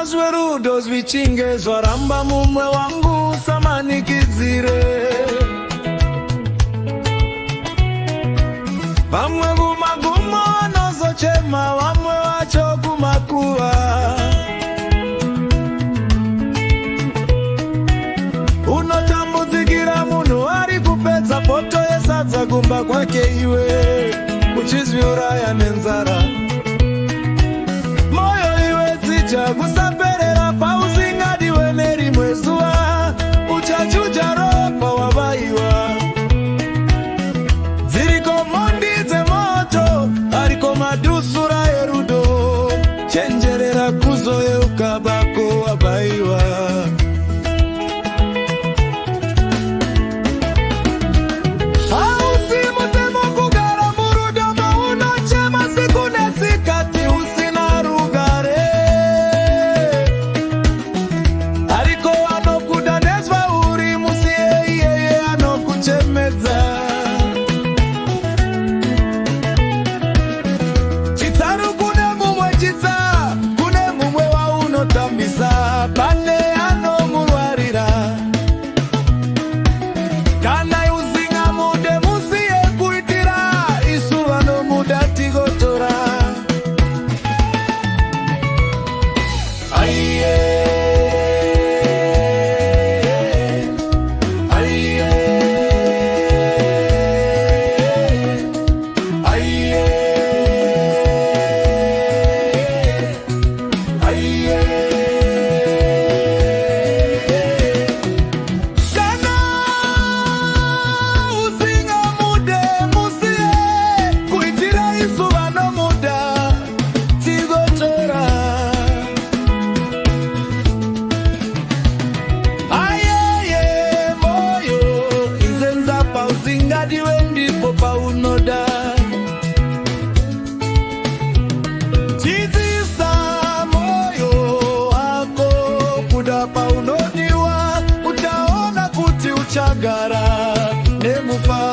Nazwe rudo zvichinge zvaramba mumwe wangu samanikidzire. Vamwe kumagumo vanozochema, vamwe vacho kumakuva. Unotambudzikira munhu ari kupedza poto yesadza kumba kwake, iwe uchizviuraya nenzara. Moyo iwe dzija kusaperera pausingadiwe nerimwe zuva, uchachuja ropa wavaiwa. Dziriko mondi dzemoto, ariko madusura erudo, chenjerera kuzoyeuka bako wavaiwa. Ndipo paunoda chidzisa moyo wako, kuda paunodiwa utaona kuti uchagara nemufa.